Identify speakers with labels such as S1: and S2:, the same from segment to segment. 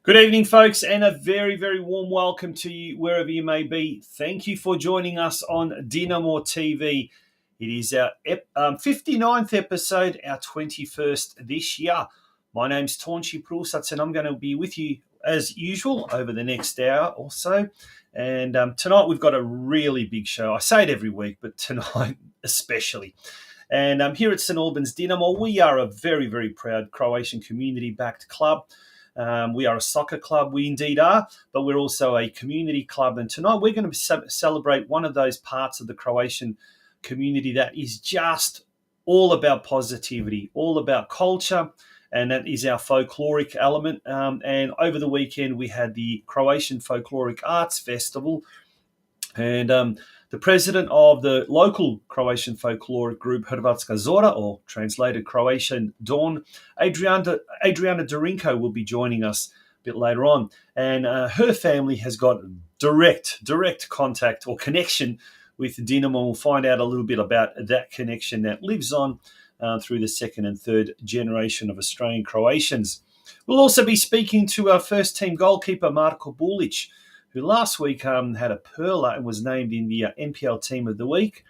S1: Good evening, folks, and a very, very warm welcome to you wherever you may be. Thank you for joining us on DinamoTV. It is our 59th episode, our 21st this year. My name's Tonchi Prusats, and I'm going to be with you as usual over the next hour or so. And tonight we've got a really big show. I say it every week, but tonight especially. And here at St Albans Dinamo, we are a very, very proud Croatian community-backed club. We are a soccer club, we indeed are, but we're also a community club. And tonight we're going to celebrate one of those parts of the Croatian community that is just all about positivity, all about culture, and that is our folkloric element. And over the weekend we had the Croatian Folkloric Arts Festival, and the president of the local Croatian Folkloric Group, Hrvatska Zora, or translated Croatian Dawn, ADRIANA Dorinko, will be joining us a bit later on. And her family has got direct contact or connection with Dinamo. We'll find out a little bit about that connection that lives on through the second and third generation of Australian Croatians. We'll also be speaking to our first team goalkeeper, MARKO BULIC, who last week had a perler and was named in the NPL Team of the Week.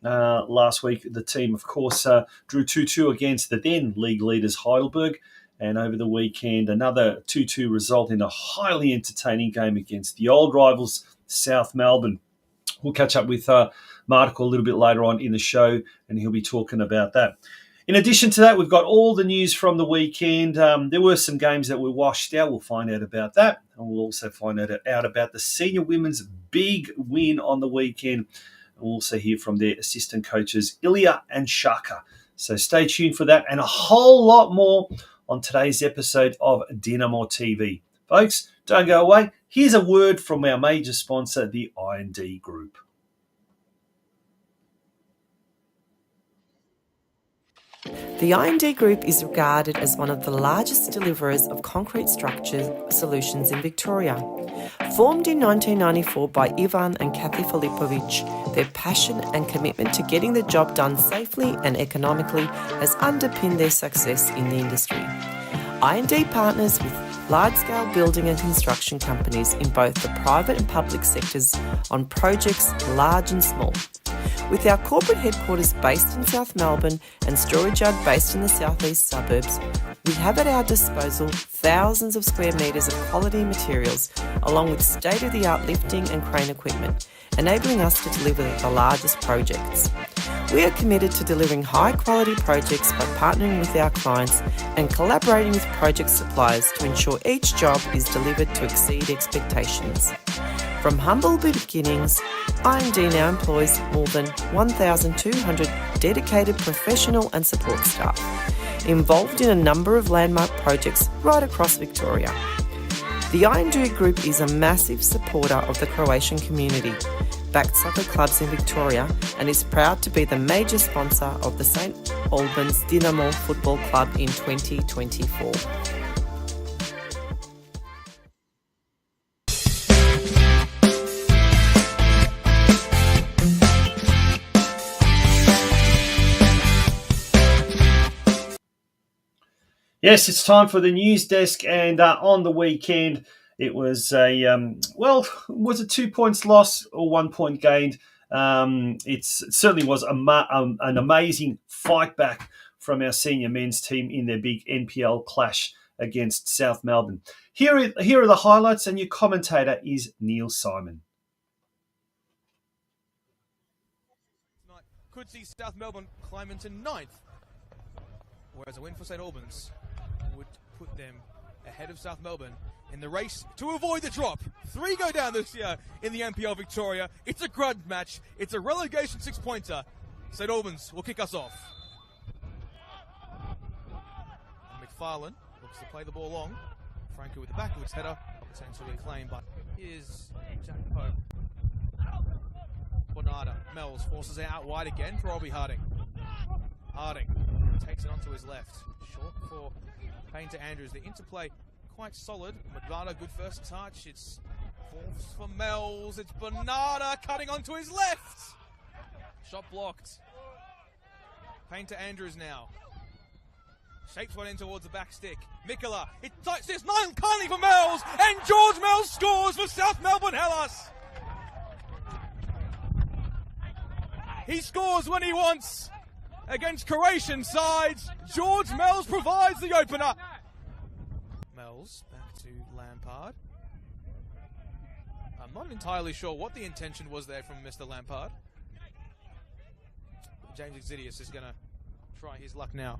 S1: Last week, the team, of course, drew 2-2 against the then league leaders Heidelberg. And over the weekend, another 2-2 result in a highly entertaining game against the old rivals, South Melbourne. We'll catch up with Marko a little bit later on in the show, and he'll be talking about that. In addition to that, we've got all the news from the weekend. There were some games that were washed out. We'll find out about that. And we'll also find out about the senior women's big win on the weekend. We'll also hear from their assistant coaches, Ilya and Shaka. So stay tuned for that and a whole lot more on today's episode of DinamoTV. Folks, don't go away. Here's a word from our major sponsor, the I&D Group.
S2: The I&D Group is regarded as one of the largest deliverers of concrete structure solutions in Victoria. Formed in 1994 by Ivan and Kathy Filipovic, their passion and commitment to getting the job done safely and economically has underpinned their success in the industry. I&D partners with large-scale building and construction companies in both the private and public sectors on projects large and small. With our corporate headquarters based in South Melbourne and storage yard based in the southeast suburbs, we have at our disposal thousands of square metres of quality materials, along with state-of-the-art lifting and crane equipment, enabling us to deliver the largest projects. We are committed to delivering high-quality projects by partnering with our clients and collaborating with project suppliers to ensure each job is delivered to exceed expectations. From humble beginnings, I&D now employs more than 1,200 dedicated professional and support staff, involved in a number of landmark projects right across Victoria. The I&D Group is a massive supporter of the Croatian community, backed soccer clubs in Victoria, and is proud to be the major sponsor of the St Albans Dinamo Football Club in 2024.
S1: Yes, it's time for the news desk, and on the weekend it was was it 2 points loss or 1 point gained? It certainly was an amazing fight back from our senior men's team in their big NPL clash against South Melbourne. Here are the highlights, and your commentator is Neil Simon.
S3: Could see South Melbourne climb into ninth, whereas a win for St Albans would put them ahead of South Melbourne in the race to avoid the drop. 3 go down this year in the NPL Victoria. It's a grudge match. It's a relegation 6-pointer. St Albans will kick us off. And McFarlane looks to play the ball long. Franco with the backwards header. Potentially claimed, but here's Jack Pope. Bonata. Mells forces it out wide again for Robbie Harding. Harding takes it onto his left. Short for Payne to Andrews. The interplay quite solid. Bonata, good first touch. It's forced for Mells. It's Bonata cutting onto his left. Shot blocked. Payne to Andrews now. Shapes one in towards the back stick. Mikola, it sits nine kindly for Mells, and George Mells scores for South Melbourne Hellas. He scores when he wants. Against Croatian sides, George Mells provides the opener. Mells back to Lampard. I'm not entirely sure what the intention was there from Mr. Lampard. James Exidius is going to try his luck now.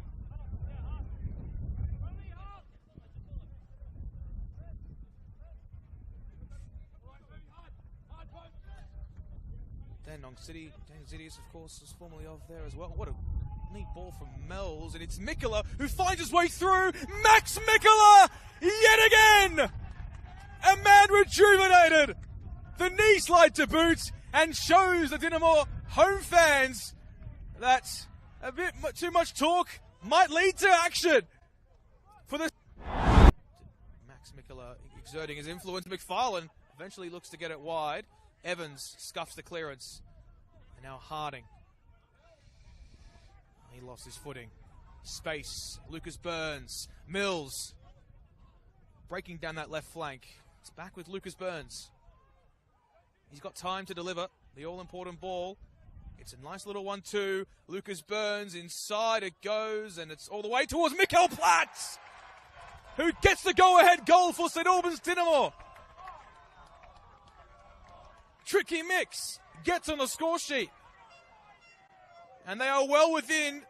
S3: Dandenong City, James Exidius, of course, was formerly of there as well. What a neat ball from Mells, and it's Mikola who finds his way through. Max Mikola, yet again! A man rejuvenated. The knee slide to boot, and shows the Dinamo home fans that a bit too much talk might lead to action. For the Max Mikola exerting his influence. McFarlane eventually looks to get it wide. Evans scuffs the clearance. And now Harding. He lost his footing. Space. Lucas Burns. Mills. Breaking down that left flank. It's back with Lucas Burns. He's got time to deliver the all-important ball. It's a nice little 1-2. Lucas Burns inside it goes, and it's all the way towards Mikkel Platz, who gets the go-ahead goal for St Albans Dinamo. Tricky mix gets on the score sheet, and they are well within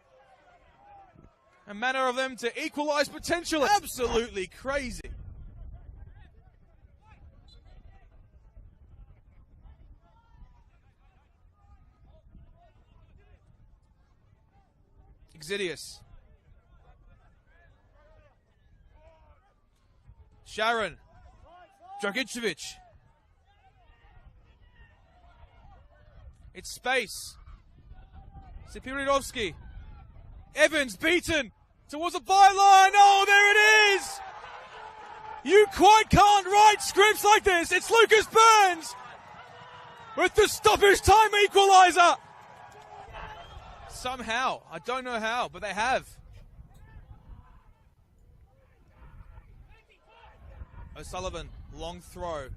S3: a manner of them to equalise potential. Absolutely crazy. Exidius. Sharon. Dragicevic. It's space. Sipiridovski. Evans beaten towards the byline. Oh, there it is! You quite can't write scripts like this. It's Lucas Burns with the stoppage time equaliser. Somehow, I don't know how, but they have. O'Sullivan, long throw.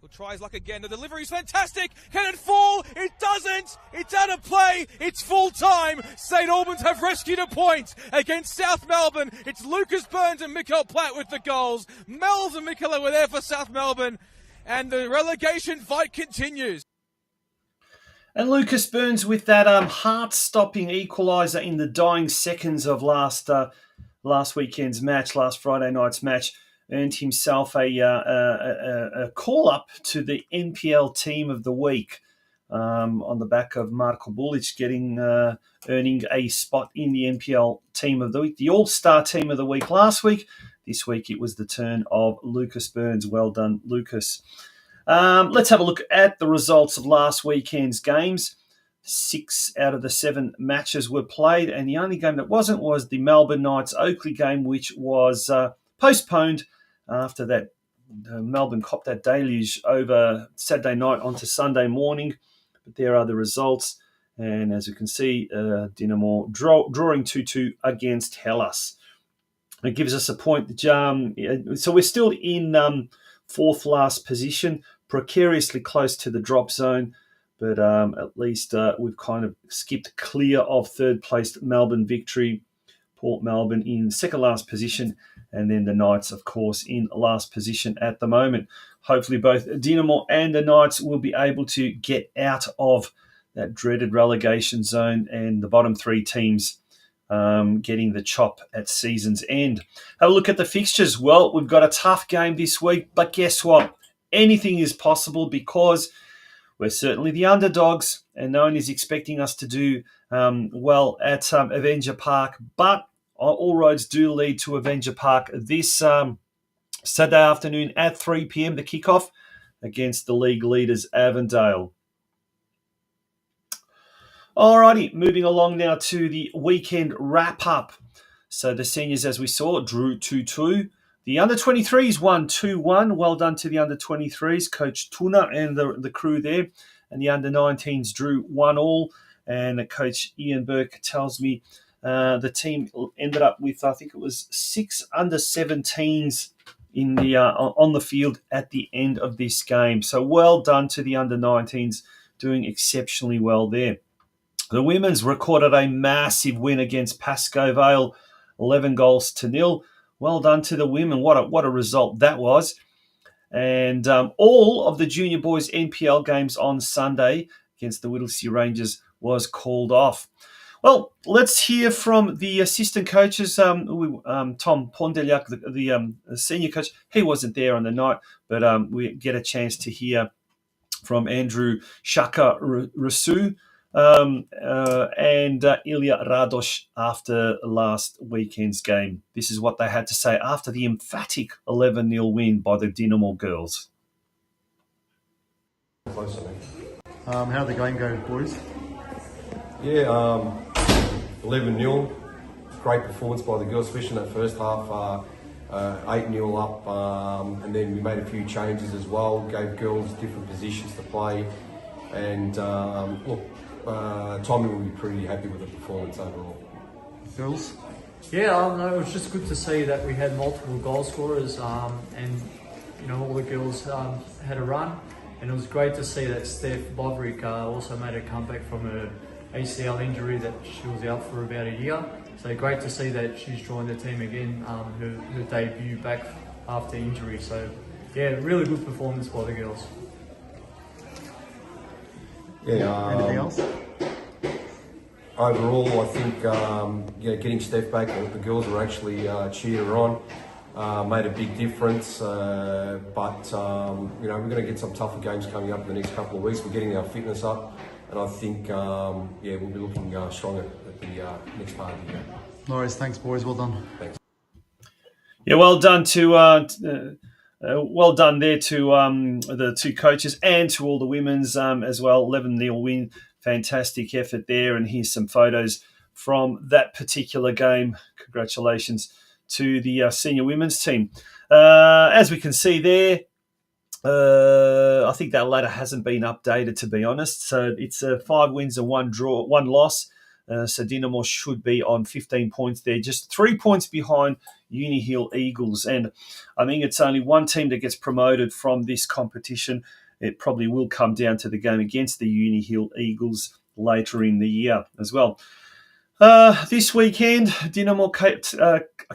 S3: Will try his luck again. The delivery's fantastic. Can it fall? It doesn't. It's out of play. It's full time. St Albans have rescued a point against South Melbourne. It's Lucas Burns and Mikkel Platt with the goals. Mells and Mikola were there for South Melbourne. And the relegation fight continues.
S1: And Lucas Burns with that heart-stopping equaliser in the dying seconds of last weekend's match, last Friday night's match, earned himself a call-up to the NPL Team of the Week on the back of MARKO BULIC earning a spot in the NPL Team of the Week, the All-Star Team of the Week last week. This week it was the turn of Lucas Burns. Well done, Lucas. Let's have a look at the results of last weekend's games. 6 out of the 7 matches were played, and the only game that wasn't was the Melbourne Knights Oakley game, which was postponed after that. Melbourne copped that deluge over Saturday night onto Sunday morning. But there are the results, and as you can see, Dinamo drawing 2-2 against Hellas. It gives us a point. So we're still in fourth last position, precariously close to the drop zone, but at least we've kind of skipped clear of third-placed Melbourne Victory, Port Melbourne in second last position, and then the Knights, of course, in last position at the moment. Hopefully both Dinamo and the Knights will be able to get out of that dreaded relegation zone, and the bottom 3 teams getting the chop at season's end. Have a look at the fixtures. Well, we've got a tough game this week, but guess what? Anything is possible because we're certainly the underdogs, and no one is expecting us to do well at Avenger Park. But all roads do lead to Avenger Park this Saturday afternoon at 3 p.m, the kickoff against the league leaders, Avondale. Alrighty, moving along now to the weekend wrap-up. So the seniors, as we saw, drew 2-2. The under-23s won 2-1. Well done to the under-23s, Coach Tuna and the crew there. And the under-19s drew 1-1. And Coach Ian Burke tells me The team ended up with, I think it was 6 under-17s in the on the field at the end of this game. So well done to the under-19s, doing exceptionally well there. The women's recorded a massive win against Pascoe Vale, 11 goals to 0. Well done to the women. What a result that was. And all of the junior boys NPL games on Sunday against the Whittlesea Rangers was called off. Well, let's hear from the assistant coaches. Tom Pondeljak, the senior coach, he wasn't there on the night, but we get a chance to hear from Andrew Shaka Rasu and Ilya Radosh after last weekend's game. This is what they had to say after the emphatic 11-0 win by the Dinamo girls.
S4: How'd the game go, boys?
S5: Yeah, 11-0. Great performance by the girls, especially in that first half. 8-0 up, and then we made a few changes as well. Gave girls different positions to play, and Tommy will be pretty happy with the performance overall.
S4: Girls?
S6: Yeah, no, it was just good to see that we had multiple goal scorers, and all the girls had a run, and it was great to see that Steph Bovrick also made a comeback from her ACL injury that she was out for about a year. So great to see that she's joined the team again, her debut back after injury. So yeah, really good performance by the girls.
S5: Yeah.
S4: Anything else?
S5: Overall, I think getting Steph back, the girls were actually cheered her on, made a big difference. But we're going to get some tougher games coming up in the next couple of weeks. We're getting our fitness up, and I think we'll be looking stronger at the next part of the year.
S4: No worries, thanks, boys. Well done.
S5: Thanks.
S1: Yeah, well done to. Well done there to the two coaches and to all the women's as well. 11-0 win, fantastic effort there. And here's some photos from that particular game. Congratulations to the senior women's team. As we can see there, I think that ladder hasn't been updated, to be honest. So it's 5 wins and 1 draw, 1 loss. So Dinamo should be on 15 points there, just 3 points behind Uni Hill Eagles. And I think it's only one team that gets promoted from this competition. It probably will come down to the game against the Uni Hill Eagles later in the year as well. This weekend, Dinamo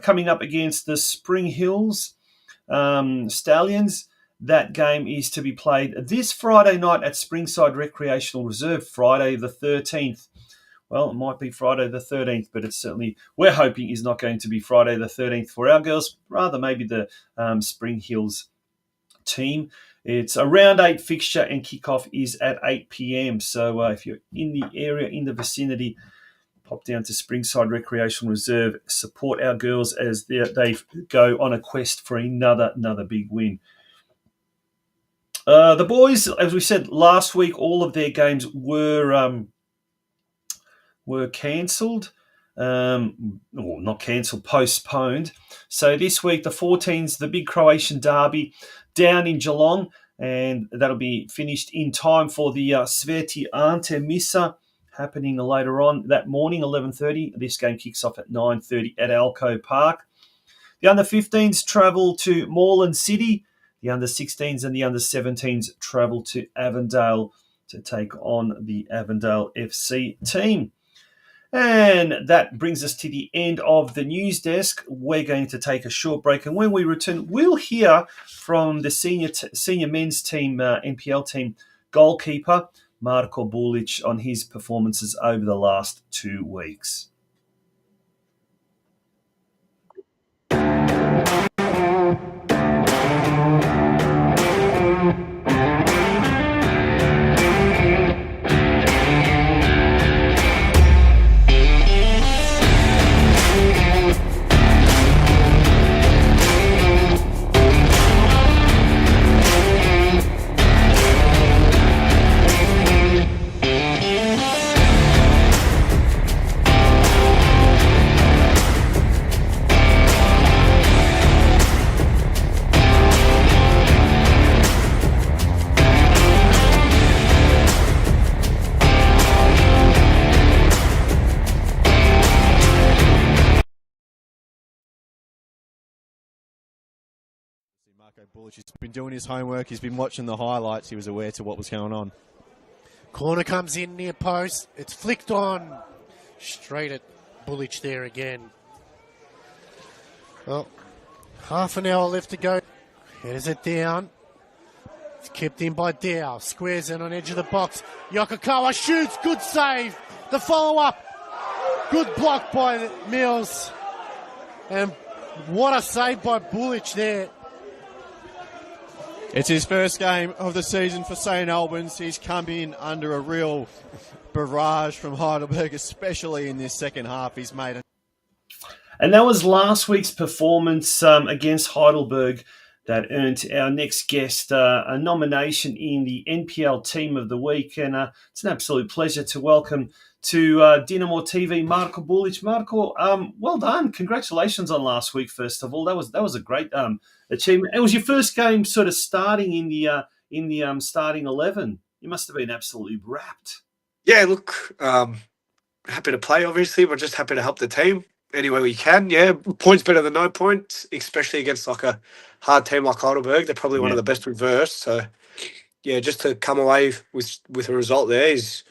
S1: coming up against the Spring Hills Stallions. That game is to be played this Friday night at Springside Recreational Reserve, Friday the 13th. Well, it might be Friday the 13th, but it's certainly, we're hoping, is not going to be Friday the 13th for our girls, rather maybe the Spring Hills team. It's a round 8 fixture and kickoff is at 8 p.m. So if you're in the area, in the vicinity, pop down to Springside Recreational Reserve, support our girls as they go on a quest for another big win. The boys, as we said last week, all of their games were cancelled, or not cancelled, postponed. So this week, the 14s, the big Croatian derby down in Geelong, and that'll be finished in time for the Sveti Ante Misa happening later on that morning, 11:30. This game kicks off at 9:30 at Alco Park. The under-15s travel to Moreland City. The under-16s and the under-17s travel to Avondale to take on the Avondale FC team. And that brings us to the end of the news desk. We're going to take a short break, and when we return, we'll hear from the senior men's team, NPL team, goalkeeper Marko Bulic on his performances over the last 2 weeks.
S7: Marko Bulic has been doing his homework. He's been watching the highlights. He was aware to what was going on.
S8: Corner comes in near post. It's flicked on. Straight at Bulic there again. Well, half an hour left to go. Headers it down. It's kept in by Dow. Squares in on edge of the box. Yokokawa shoots. Good save. The follow-up. Good block by Mills. And what a save by Bulic there.
S7: It's his first game of the season for St Albans. He's come in under a real barrage from Heidelberg, especially in this second half. He's made it.
S1: And that was last week's performance against Heidelberg that earned our next guest a nomination in the NPL Team of the Week. And it's an absolute pleasure to welcome to DinamoTV, Marko Bulic. Marko, well done. Congratulations on last week, first of all. That was a great achievement. It was your first game sort of starting in the starting 11. You must have been absolutely wrapped.
S9: Yeah, look, happy to play, obviously, but just happy to help the team any way we can. Yeah, points better than no points, especially against like a hard team like Heidelberg. They're probably one of the best we've versed. So, yeah, just to come away with a result there is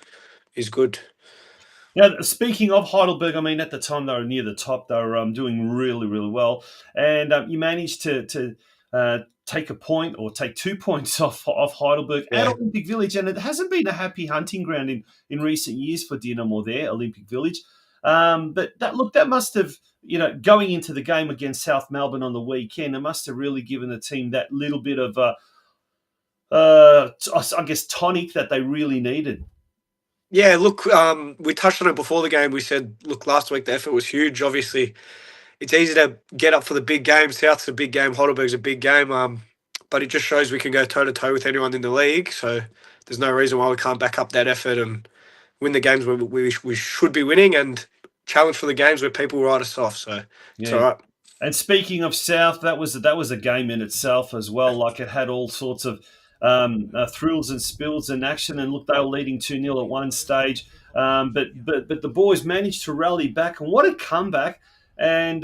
S9: good.
S1: Now, speaking of Heidelberg, I mean, at the time they were near the top. They were doing really, really well. And you managed to take a point or take 2 points off Heidelberg at Olympic Village. And it hasn't been a happy hunting ground in recent years for Dinamo there, Olympic Village. But that must have, going into the game against South Melbourne on the weekend, it must have really given the team that little bit of, I guess, tonic that they really needed.
S9: Yeah, look, we touched on it before the game. We said, look, last week the effort was huge. Obviously, it's easy to get up for the big game. South's a big game. Heidelberg's a big game. But it just shows we can go toe-to-toe with anyone in the league. So there's no reason why we can't back up that effort and win the games where we should be winning and challenge for the games where people write us off. So it's all right.
S1: And speaking of South, that was a game in itself as well. Like, it had all sorts of thrills and spills and action. And look, they were leading 2-0 at one stage. But the boys managed to rally back. And what a comeback. And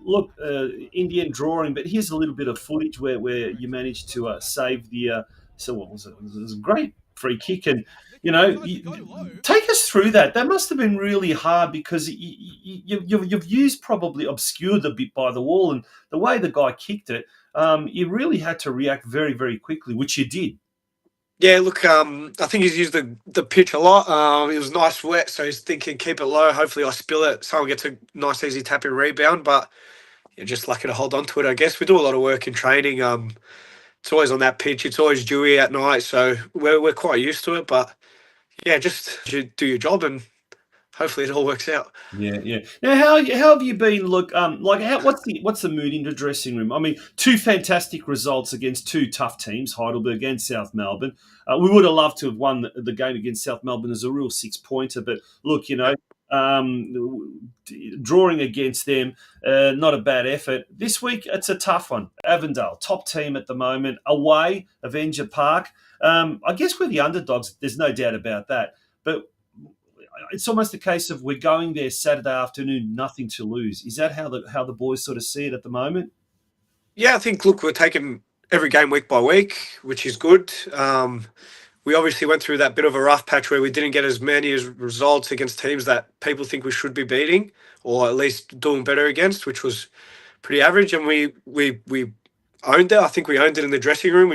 S1: look, Indian drawing. But here's a little bit of footage where you managed to save the... so what was it? It was a great free kick. And, take us through that. That must have been really hard because your views probably obscured a bit by the wall. And the way the guy kicked it, you really had to react very, very quickly, which you did.
S9: Yeah, look, I think he's used the pitch a lot. It was nice wet, so he's thinking keep it low. Hopefully I spill it. Someone gets a nice easy tap and rebound, but you're just lucky to hold on to it, I guess. We do a lot of work in training. It's always on that pitch. It's always dewy at night, so we're quite used to it. But, yeah, just do your job and hopefully it all works out.
S1: Yeah. Now, how have you been? Look, what's the mood in the dressing room? I mean, 2 fantastic results against 2 tough teams, Heidelberg and South Melbourne. We would have loved to have won the game against South Melbourne as a real 6-pointer, but look, drawing against them, not a bad effort. This week, it's a tough one. Avondale, top team at the moment, away, Avenger Park. I guess we're the underdogs. There's no doubt about that, but it's almost a case of we're going there Saturday afternoon, nothing to lose. Is that how the boys sort of see it at the moment?
S9: Yeah, I think, look, we're taking every game week by week, which is good. We obviously went through that bit of a rough patch where we didn't get as many results against teams that people think we should be beating or at least doing better against, which was pretty average. And we owned it. I think we owned it in the dressing room.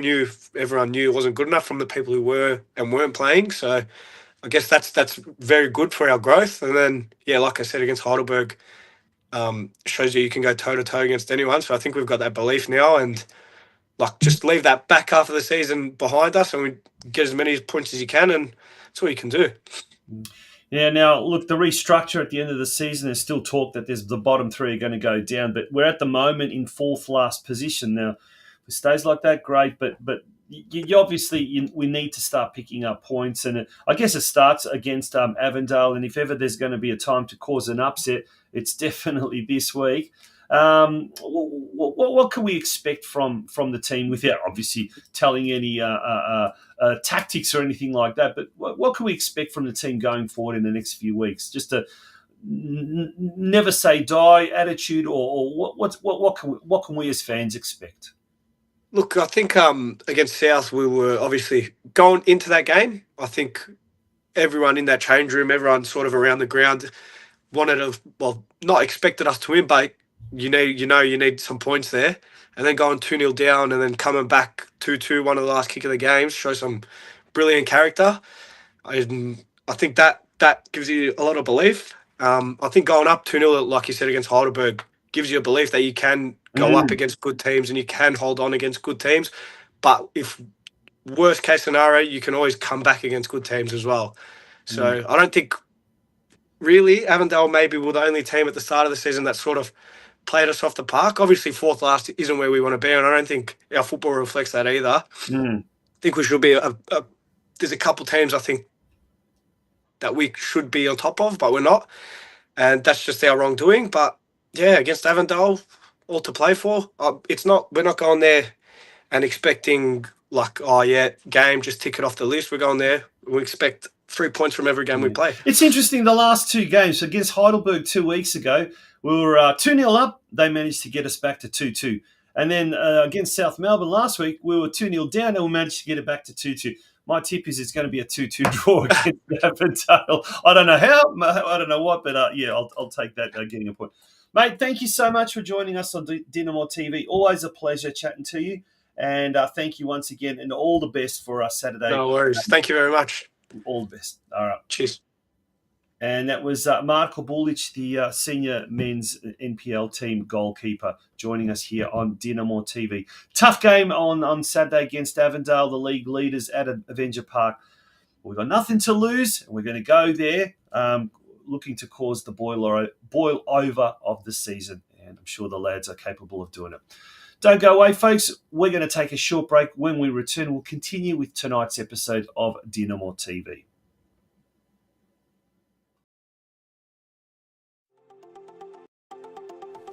S9: Everyone knew it wasn't good enough from the people who were and weren't playing. So I guess that's very good for our growth. And then, yeah, like I said, against Heidelberg, shows you can go toe-to-toe against anyone. So I think we've got that belief now and, like, just leave that back half of the season behind us and we get as many points as you can and that's all you can do.
S1: Yeah, now, look, the restructure at the end of the season, there's still talk that the bottom 3 are going to go down, but we're at the moment in 4th last position. Now, if it stays like that, great, but you obviously we need to start picking up points, and I guess it starts against Avondale, and if ever there's going to be a time to cause an upset, it's definitely this week. What can we expect from the team without obviously telling any tactics or anything like that? But what can we expect from the team going forward in the next few weeks? Just a never say die attitude, or what can we as fans expect?
S9: Look, I think against South, we were obviously going into that game. I think everyone in that change room, everyone sort of around the ground wanted to, well, not expected us to win, but you need some points there. And then going 2-0 down and then coming back 2-2, one of the last kick of the games, show some brilliant character. I think that gives you a lot of belief. I think going up 2-0, like you said, against Heidelberg, gives you a belief that you can go up against good teams and you can hold on against good teams. But if worst case scenario, you can always come back against good teams as well. So I don't think really Avondale maybe were the only team at the start of the season that sort of played us off the park. Obviously, fourth last isn't where we want to be, and I don't think our football reflects that either. I think we should be there's a couple teams I think that we should be on top of, but we're not, and that's just our wrongdoing. But yeah, against Avondale, all to play for. We're not going there and expecting like, oh yeah, game, just tick it off the list. We're going there. We expect 3 points from every game we play.
S1: It's interesting, the last two games. So against Heidelberg 2 weeks ago, we were 2-0 up. They managed to get us back to 2-2. And then against South Melbourne last week, we were 2-0 down and we managed to get it back to 2-2. My tip is it's going to be a 2-2 draw against Avondale. I don't know how, I don't know what, but yeah, I'll take that getting a point. Mate, thank you so much for joining us on Dinamo TV. Always a pleasure chatting to you. And thank you once again, and all the best for Saturday.
S9: No worries. Thank you very much.
S1: All the best. All right.
S9: Cheers.
S1: And that was MARKO BULIC, the senior men's NPL team goalkeeper, joining us here on Dinamo TV. Tough game on Saturday against Avondale, the league leaders at Avenger Park. We've got nothing to lose, and we're going to go there looking to cause the boil over of the season. And I'm sure the lads are capable of doing it. Don't go away, folks. We're going to take a short break. When we return, we'll continue with tonight's episode of Dinamo TV.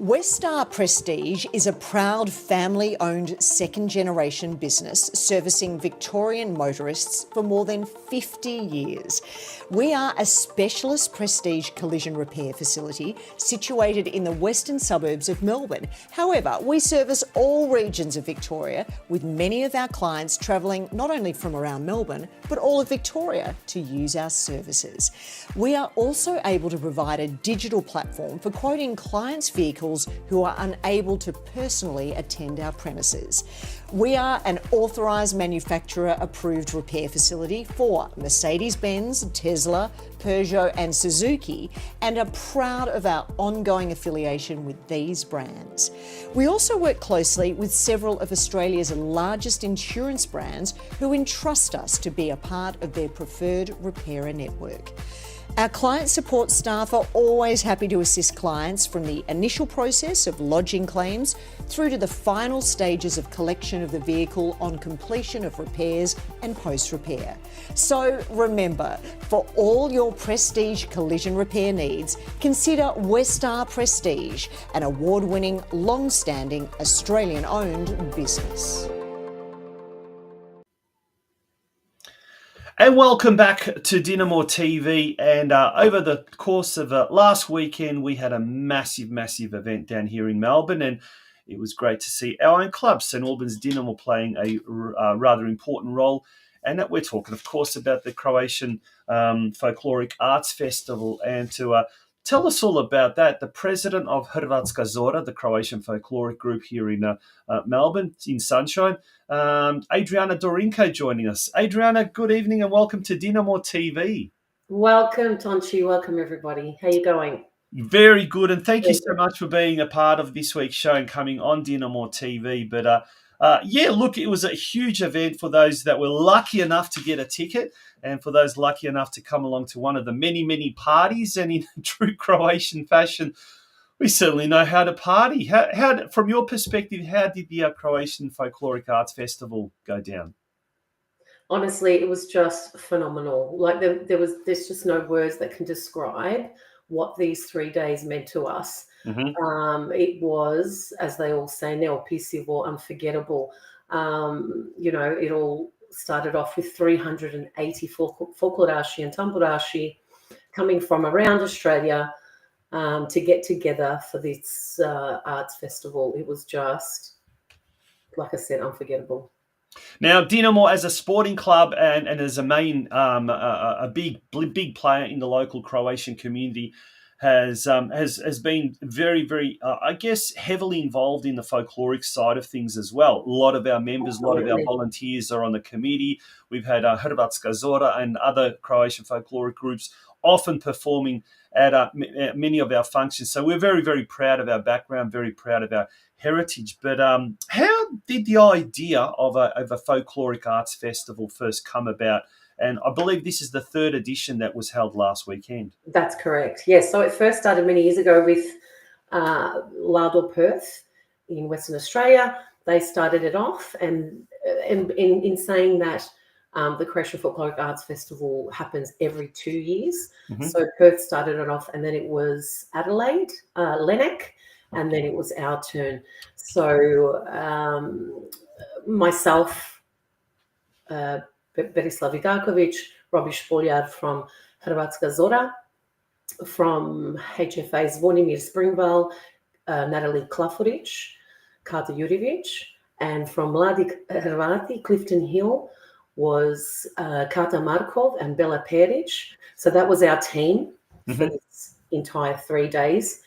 S10: Westar Prestige is a proud family-owned second-generation business servicing Victorian motorists for more than 50 years. We are a specialist prestige collision repair facility situated in the western suburbs of Melbourne. However, we service all regions of Victoria, with many of our clients travelling not only from around Melbourne, but all of Victoria to use our services. We are also able to provide a digital platform for quoting clients' vehicles who are unable to personally attend our premises. We are an authorised manufacturer approved repair facility for Mercedes-Benz, Tesla, Peugeot and Suzuki, and are proud of our ongoing affiliation with these brands. We also work closely with several of Australia's largest insurance brands who entrust us to be a part of their preferred repairer network. Our client support staff are always happy to assist clients from the initial process of lodging claims through to the final stages of collection of the vehicle on completion of repairs and post-repair. So remember, for all your prestige collision repair needs, consider Westar Prestige, an award-winning, long-standing, Australian-owned business.
S1: And welcome back to Dinamo TV. And over the course of last weekend, we had a massive event down here in Melbourne, and it was great to see our own club, St Albans Dinamo, playing a rather important role. And that we're talking, of course, about the Croatian Folkloric Arts Festival. And to tell us all about that, the president of Hrvatska Zora, the Croatian Folkloric Group here in Melbourne, in Sunshine, ADRIANA DORINKO joining us. ADRIANA, good evening and welcome to Dinamo TV.
S11: Welcome, Tonchi. Welcome, everybody. How are you going?
S1: Very good, and thank you so much for being a part of this week's show and coming on Dinamo TV. But yeah, look, it was a huge event for those that were lucky enough to get a ticket, and for those lucky enough to come along to one of the many parties. And in true Croatian fashion, we certainly know how to party. How, from your perspective, how did the Croatian Folkloric Arts Festival go down?
S11: Honestly, it was just phenomenal. Like there's just no words that can describe what these 3 days meant to us.
S1: Mm-hmm.
S11: It was, as they all say, neopisivo, unforgettable. You know, it all started off with 380 folklorici and tamburaci coming from around Australia to get together for this arts festival. It was just like I said, unforgettable.
S1: Now, Dinamo as a sporting club and as a main, a big player in the local Croatian community has been very, very, I guess, heavily involved in the folkloric side of things as well. A lot of our members, a lot of our volunteers are on the committee. We've had Hrvatska Zora and other Croatian folkloric groups often performing at many of our functions. So we're very, very proud of our background, very proud of our heritage. But how did the idea of a folkloric arts festival first come about? And I believe this is the third edition that was held last weekend.
S11: That's correct. Yes. So it first started many years ago with Lardor Perth in Western Australia. They started it off, and in saying that, the Croatian Folkloric Arts Festival happens every 2 years.
S1: Mm-hmm.
S11: So Perth started it off, and then it was Adelaide, Lennox, and then it was our turn. So myself, Berislav Vidakovic, Robbie Špoljar from Hrvatska Zora, from HFA Zvonimir Springval, Natalie Klafuric, Kata Jurivic, and from Mladi Hrvati, Clifton Hill, was Kata Markov and Bella Peric. So that was our team for this entire 3 days.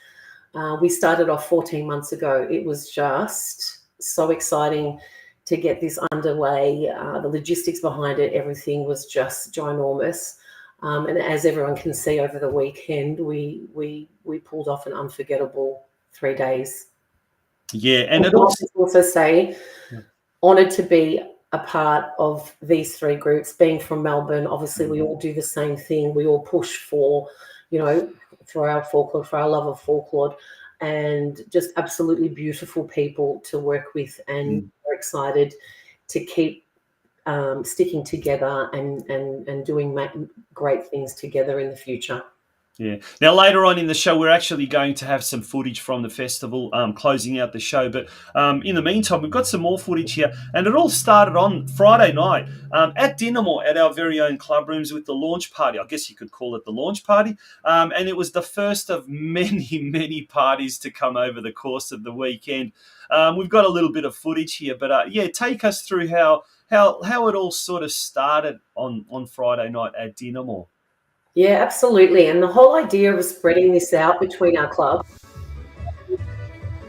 S11: We started off 14 months ago. It was just so exciting to get this underway. The logistics behind it, everything was just ginormous. And as everyone can see over the weekend, we pulled off an unforgettable 3 days.
S1: Yeah, and
S11: I'd also say, honoured to be a part of these three groups. Being from Melbourne, obviously we all do the same thing. We all push for, for our folklore, for our love of folklore, and just absolutely beautiful people to work with, and we're excited to keep sticking together and doing great things together in the future.
S1: Yeah. Now, later on in the show, we're actually going to have some footage from the festival closing out the show. But in the meantime, we've got some more footage here. And it all started on Friday night at Dinamo, at our very own club rooms, with the launch party. I guess you could call it the launch party. And it was the first of many, many parties to come over the course of the weekend. We've got a little bit of footage here. But, take us through how it all sort of started on Friday night at Dinamo.
S11: Yeah, absolutely. And the whole idea of spreading this out between our clubs,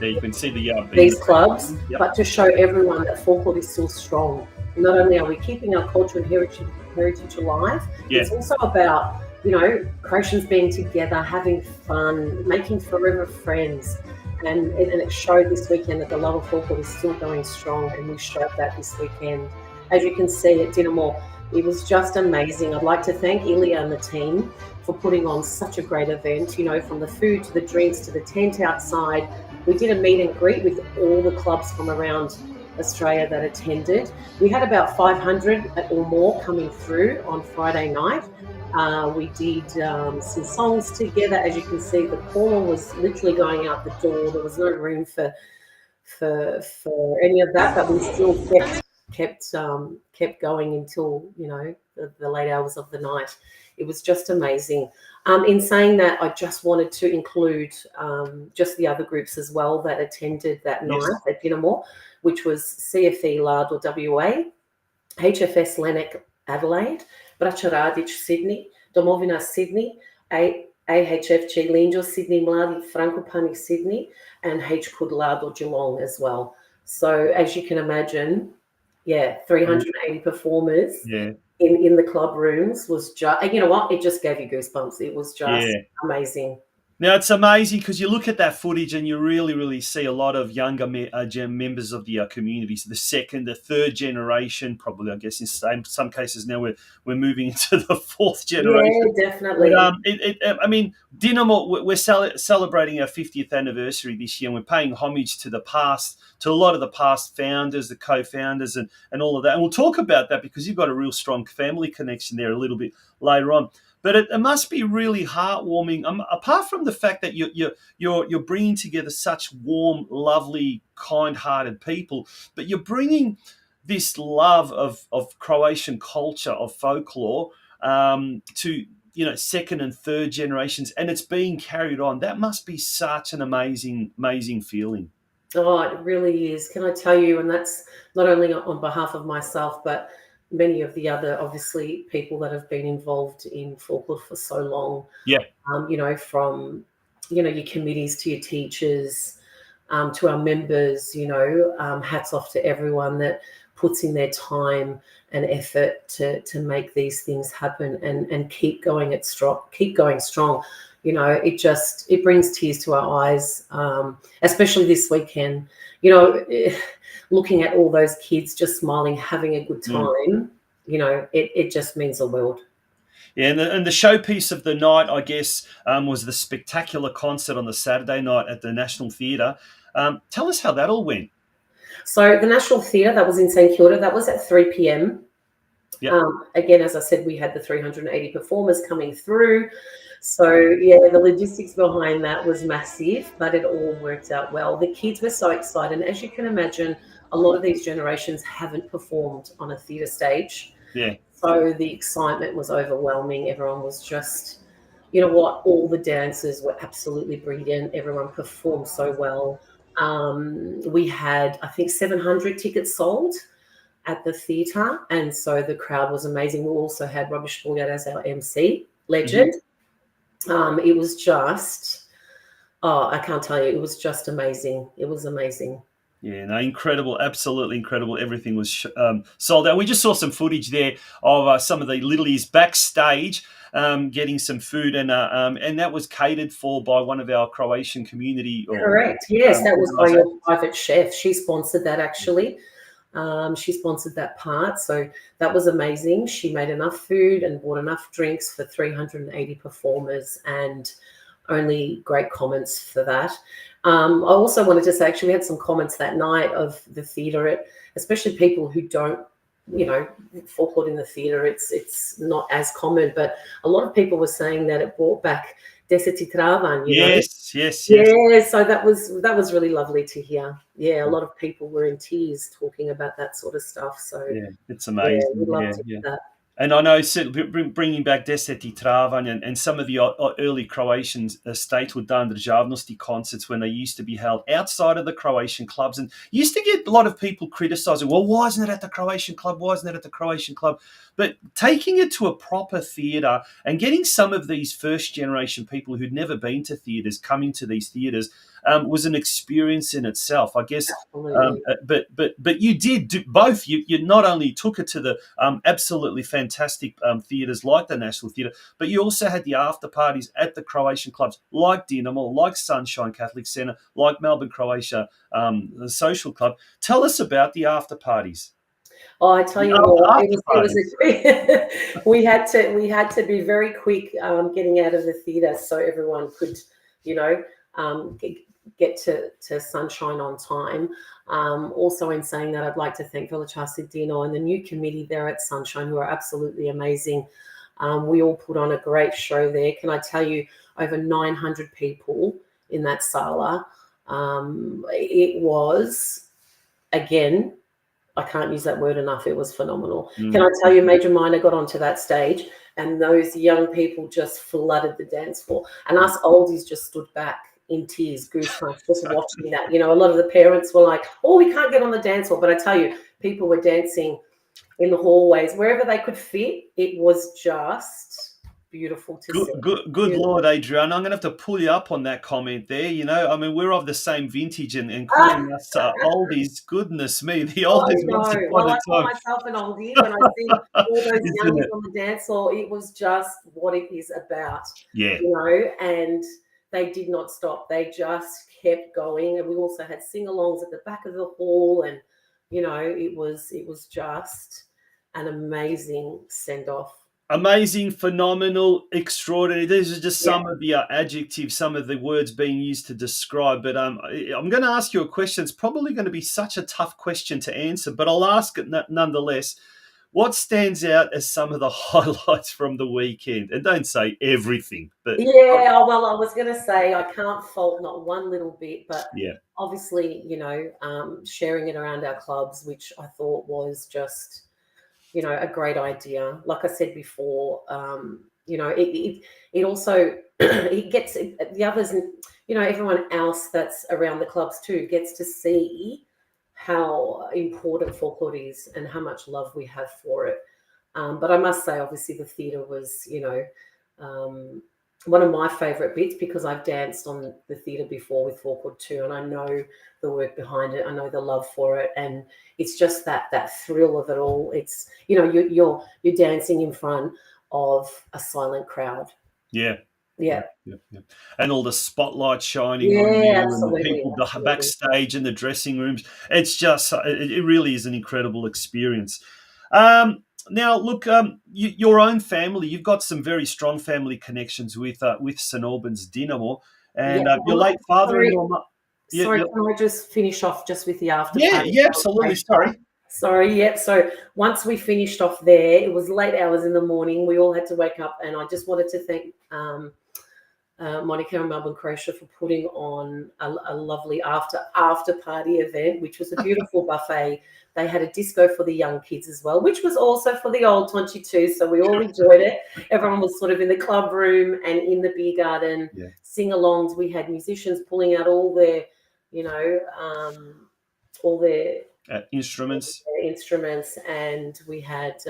S1: there you can see
S11: these clubs, but to show everyone that folklore is still strong. Not only are we keeping our culture and heritage alive, it's also about, Croatians being together, having fun, making forever friends. And it showed this weekend that the love of folklore is still going strong, and we showed that this weekend. As you can see at Dinamo, it was just amazing. I'd like to thank Ilya and the team for putting on such a great event, from the food to the drinks to the tent outside. We did a meet and greet with all the clubs from around Australia that attended. We had about 500 or more coming through on Friday night. We did some songs together. As you can see, the caller was literally going out the door. There was no room for any of that, but we still kept going until the late hours of the night. It was just amazing. In saying that, I just wanted to include just the other groups as well that attended that night at Dinamo, which was CFE Lardor WA, HFS Lennox Adelaide, Braća Radić Sydney, Domovina Sydney, AHFG Linjo Sydney Mladi Frankopani Sydney, and HKUD Lardor Geelong as well. So as you can imagine, 380 performers in the club rooms was just, and you know what? It just gave you goosebumps. It was just amazing.
S1: Now, it's amazing because you look at that footage and you really, really see a lot of younger members of the communities, the second, the third generation, probably, I guess, in some cases now we're moving into the fourth generation.
S11: Yeah, definitely.
S1: But, Dinamo, we're celebrating our 50th anniversary this year, and we're paying homage to the past, to a lot of the past founders, the co-founders, and all of that. And we'll talk about that because you've got a real strong family connection there a little bit later on. But it must be really heartwarming. Apart from the fact that you're bringing together such warm, lovely, kind-hearted people, but you're bringing this love of Croatian culture, of folklore, to second and third generations, and it's being carried on. That must be such an amazing, amazing feeling.
S11: Oh, it really is. Can I tell you? And that's not only on behalf of myself, but many of the other, obviously, people that have been involved in folklore for so long.
S1: Yeah.
S11: From, your committees to your teachers, to our members, hats off to everyone that puts in their time and effort to make these things happen and keep going strong. It brings tears to our eyes, especially this weekend. Looking at all those kids just smiling, having a good time, it just means the world.
S1: Yeah, and the showpiece of the night, I guess, was the spectacular concert on the Saturday night at the National Theatre. Tell us how that all went.
S11: So the National Theatre, that was in St Kilda, that was at 3 p.m.
S1: Yep.
S11: Again, as I said, we had the 380 performers coming through. So, yeah, the logistics behind that was massive, but it all worked out well. The kids were so excited. And as you can imagine, a lot of these generations haven't performed on a theatre stage.
S1: Yeah.
S11: So the excitement was overwhelming. Everyone was just, you know what, all the dancers were absolutely brilliant. Everyone performed so well. We had, I think, 700 tickets sold at the theatre, and so the crowd was amazing. We also had Rubbish Bulliard as our MC, legend. It was just, I can't tell you, it was just amazing. It was amazing.
S1: Yeah, no, incredible, absolutely incredible. Everything was sold out. We just saw some footage there of some of the littlies backstage getting some food, and that was catered for by one of our Croatian community.
S11: Correct. Yes, that was by your private chef. She sponsored that, actually. She sponsored that part, so that was amazing. She made enough food and bought enough drinks for 380 performers, and only great comments for that. I also wanted to say, actually, we had some comments that night of the theatre, especially people who don't, folklore in the theatre, it's not as common, but a lot of people were saying that it brought back Deseti Travan.
S1: Yes.
S11: Yeah, so that was really lovely to hear. Yeah, a lot of people were in tears talking about that sort of stuff. So
S1: yeah, it's amazing.
S11: Yeah, we'd love to hear that.
S1: And I know bringing back Deseti Travan and some of the early Croatian statehood dan državnosti concerts when they used to be held outside of the Croatian clubs, and used to get a lot of people criticising, well, why isn't it at the Croatian club? Why isn't it at the Croatian club? But taking it to a proper theatre and getting some of these first generation people who'd never been to theatres coming to these theatres was an experience in itself, I guess. But you did do both. You not only took it to the absolutely fantastic theatres like the National Theatre, but you also had the after parties at the Croatian clubs like Dinamo, like Sunshine Catholic Centre, like Melbourne Croatia the Social Club. Tell us about the after parties.
S11: Oh, I tell you what, we had to be very quick getting out of the theatre so everyone could, get to Sunshine on time. Also, in saying that, I'd like to thank Veličanstveni Dino and the new committee there at Sunshine, who are absolutely amazing. We all put on a great show there. Can I tell you, over 900 people in that sala. It was, again, I can't use that word enough. It was phenomenal. Can I tell you, Major Minor got onto that stage and those young people just flooded the dance floor. And us oldies just stood back in tears, goosebumps, just watching that. A lot of the parents were like, oh, we can't get on the dance floor. But I tell you, people were dancing in the hallways, wherever they could fit. It was just beautiful to see.
S1: Good Lord, Adriana, I'm going to have to pull you up on that comment there. I mean, we're of the same vintage and calling us oldies. Goodness me, the oldies.
S11: Well, I call myself an oldie when I see all those youngs on the dance floor. It was just what it is about.
S1: Yeah.
S11: And they did not stop. They just kept going. And we also had sing-alongs at the back of the hall. And, it was just an amazing send-off.
S1: Amazing, phenomenal, extraordinary. These are just some of the adjectives, some of the words being used to describe. But I'm going to ask you a question. It's probably going to be such a tough question to answer, but I'll ask it nonetheless. What stands out as some of the highlights from the weekend? And don't say everything, but
S11: yeah. Well, I was going to say I can't fault not one little bit, but obviously, sharing it around our clubs, which I thought was just, a great idea. Like I said before, it also it gets the others, everyone else that's around the clubs too gets to see how important folklore is and how much love we have for it. But I must say, obviously, the theatre was, one of my favourite bits, because I've danced on the theatre before with folklore too, and I know the work behind it. I know the love for it, and it's just that thrill of it all. It's you're dancing in front of a silent crowd.
S1: Yeah.
S11: Yeah.
S1: And all the spotlight shining on you, and the people backstage and the dressing rooms. It's just, it really is an incredible experience. Now, look, your own family, you've got some very strong family connections with St Albans Dinamo, and your late father-in-law.
S11: Sorry, can I just finish off just with the after party?
S1: Yeah, absolutely.
S11: Sorry, yep. So once we finished off there, it was late hours in the morning. We all had to wake up, and I just wanted to thank Monica and Melbourne, Croatia, for putting on a lovely after party event, which was a beautiful buffet. They had a disco for the young kids as well, which was also for the old 22. So we all enjoyed it. Everyone was sort of in the club room and in the beer garden, sing-alongs. We had musicians pulling out all their,
S1: instruments,
S11: and we had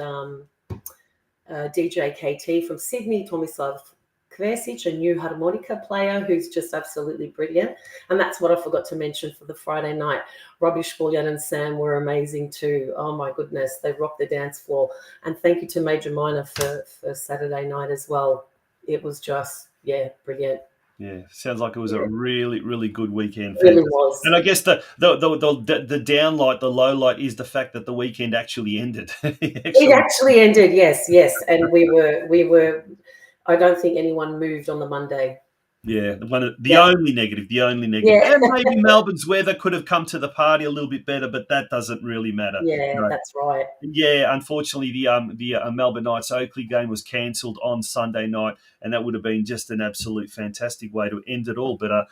S11: DJ KT from Sydney, Tomislav Kvesic, a new harmonica player who's just absolutely brilliant. And that's what I forgot to mention for the Friday night. Robbie Spoljan and Sam were amazing too. Oh my goodness, they rocked the dance floor. And thank you to Major Minor for Saturday night as well. It was just, brilliant.
S1: Yeah, sounds like it was a really, really good weekend.
S11: It really was.
S1: And I guess the downlight, the low light, is the fact that the weekend actually ended.
S11: It actually ended, yes. And we were. I don't think anyone moved on the Monday.
S1: Yeah, the only negative.
S11: Yeah.
S1: And maybe Melbourne's weather could have come to the party a little bit better, but that doesn't really matter.
S11: Yeah, that's right.
S1: Yeah, unfortunately, the Melbourne Knights Oakley game was cancelled on Sunday night, and that would have been just an absolute fantastic way to end it all. But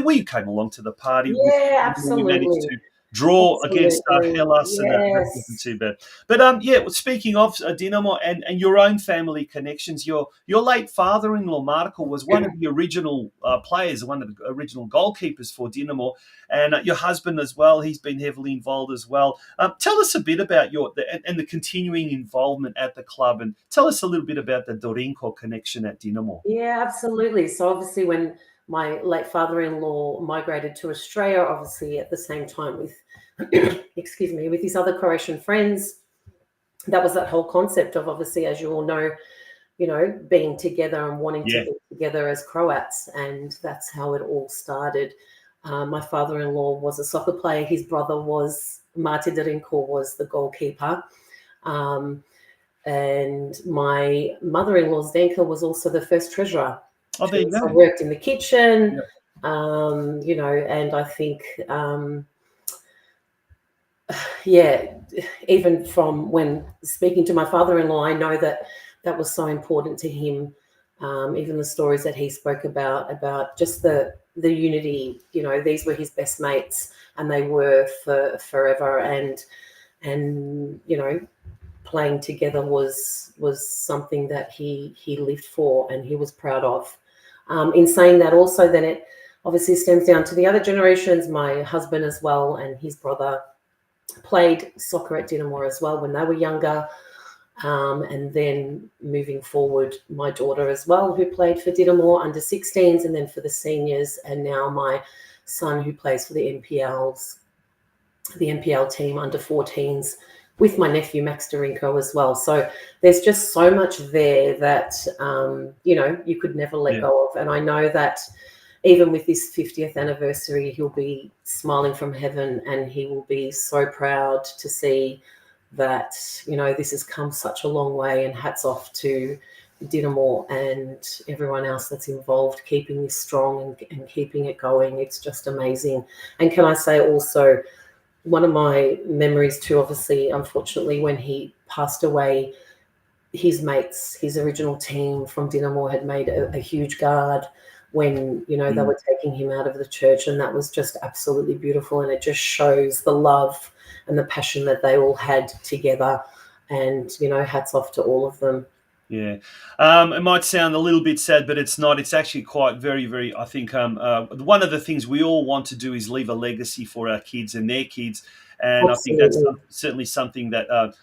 S1: we came along to the party.
S11: Yeah, absolutely.
S1: We managed to draw against Hellas, and that wasn't too bad. But speaking of Dinamo and your own family connections, your late father-in-law Marko was one of the original players, one of the original goalkeepers for Dinamo, and your husband as well. He's been heavily involved as well. Tell us a bit about the continuing involvement at the club, and tell us a little bit about the Dorinko connection at Dinamo.
S11: Yeah, absolutely. So obviously, when my late father-in-law migrated to Australia, obviously at the same time with, with his other Croatian friends. That was that whole concept of, obviously, as you all know, being together and wanting to be together as Croats, and that's how it all started. My father-in-law was a soccer player. His brother Marko Bulic was the goalkeeper. And my mother-in-law's Zdenka was also the first treasurer.
S1: Oh, there you go.
S11: I worked in the kitchen, and I think, even from when speaking to my father-in-law, I know that was so important to him. Even the stories that he spoke about just the unity, these were his best mates, and they were for forever. And playing together was something that he lived for and he was proud of. In saying that, also, then it obviously stems down to the other generations. My husband as well and his brother played soccer at Dinamo as well when they were younger. And then moving forward, my daughter as well, who played for Dinamo under 16s and then for the seniors, and now my son who plays for the NPL team under 14s, with my nephew Max Dorinko as well. So there's just so much there that, you could never let go of. And I know that even with this 50th anniversary, he'll be smiling from heaven, and he will be so proud to see that, this has come such a long way, and hats off to Dinamo and everyone else that's involved, keeping this strong and keeping it going. It's just amazing. And can I say also, one of my memories too, obviously, unfortunately, when he passed away, his mates, his original team from Dinamo had made a huge guard when, they were taking him out of the church, and that was just absolutely beautiful. And it just shows the love and the passion that they all had together. And, hats off to all of them.
S1: Yeah. It might sound a little bit sad, but it's not. It's actually quite very, very, I think one of the things we all want to do is leave a legacy for our kids and their kids. And I think that's
S11: Absolutely.
S1: certainly something that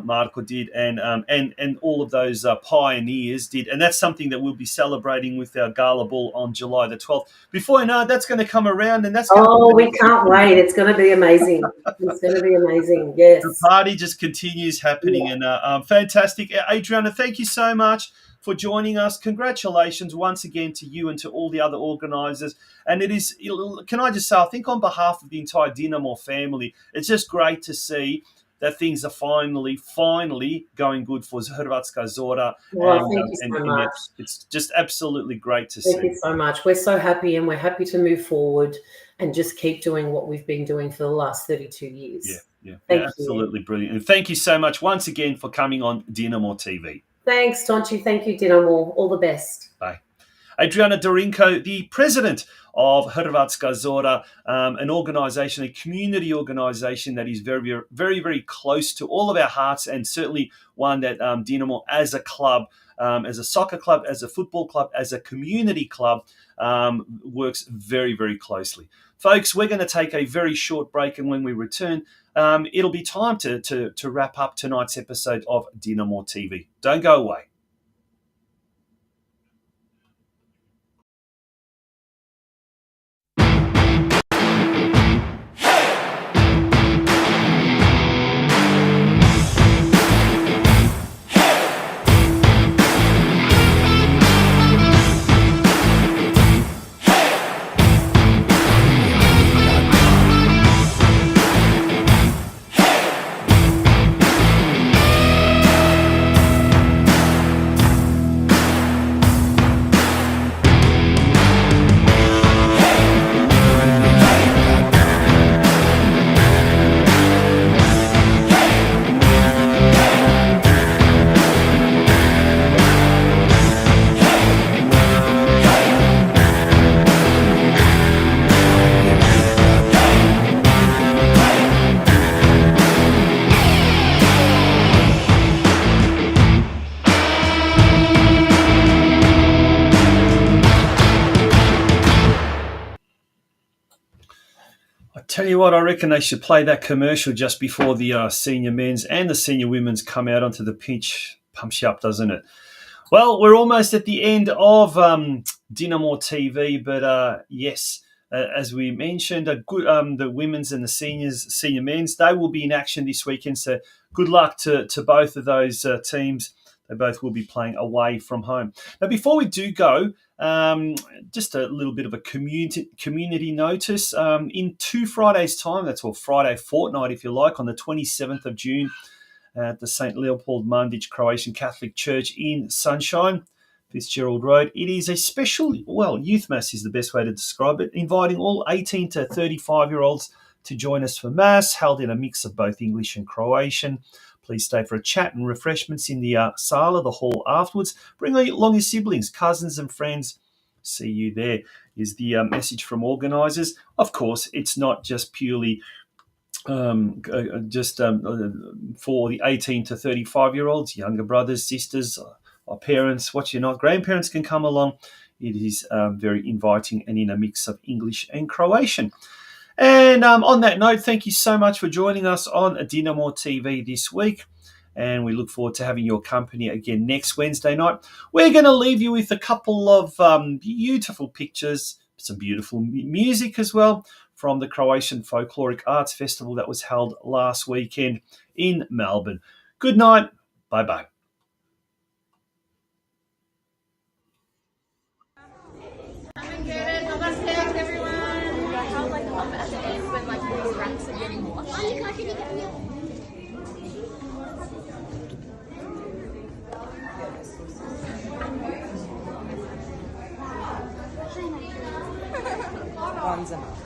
S1: Marko did and all of those pioneers did. And that's something that we'll be celebrating with our gala ball on July the 12th. Before you know it, that's going to come around and that's going
S11: Oh, we can't wait. It's going to be amazing. It's going to be amazing. Yes.
S1: The party just continues happening, and fantastic. Adriana, thank you so much for joining us. Congratulations once again to you and to all the other organisers. And it is, can I just say, I think on behalf of the entire Dinamo family, it's just great to see that things are finally going good for Hrvatska Zora.
S11: Well, thank you so much.
S1: It's just absolutely great to see.
S11: Thank you so much. We're so happy, and we're happy to move forward and just keep doing what we've been doing for the last 32 years.
S1: Yeah,
S11: Thank
S1: absolutely brilliant. And thank you so much once again for coming on DinamoTV.
S11: Thanks, Tonchi. Thank you, Dinamo. All the best.
S1: Bye. ADRIANA DORINKO, the president of Hrvatska Zora, an organisation, a community organisation that is very, very, very close to all of our hearts, and certainly one that Dinamo as a club, as a soccer club, as a football club, as a community club, works very, very closely. Folks, we're going to take a very short break, and when we return, it'll be time to wrap up tonight's episode of DinamoTV. Don't go away. Tell you what, I reckon they should play that commercial just before the senior men's and the senior women's come out onto the pitch. Pumps you up, doesn't it? Well, we're almost at the end of DinamoTV, but yes, as we mentioned, the women's and the senior men's, they will be in action this weekend. So good luck to both of those teams. They both will be playing away from home. Now, before we do go, just a little bit of a community notice. In 2 Fridays' time, that's Friday fortnight, if you like, on the 27th of June at the St. Leopold Mandić Croatian Catholic Church in Sunshine, Fitzgerald Road. It is a special, youth mass is the best way to describe it, inviting all 18 to 35-year-olds to join us for mass, held in a mix of both English and Croatian. Please stay for a chat and refreshments in the sala, the hall afterwards. Bring along your siblings, cousins and friends. See you there is the message from organisers. Of course, it's not just purely for the 18 to 35-year-olds, younger brothers, sisters, or parents, grandparents can come along. It is very inviting and in a mix of English and Croatian. And on that note, thank you so much for joining us on DinamoTV this week. And we look forward to having your company again next Wednesday night. We're going to leave you with a couple of beautiful pictures, some beautiful music as well, from the Croatian Folkloric Arts Festival that was held last weekend in Melbourne. Good night. Bye-bye.
S2: One's enough.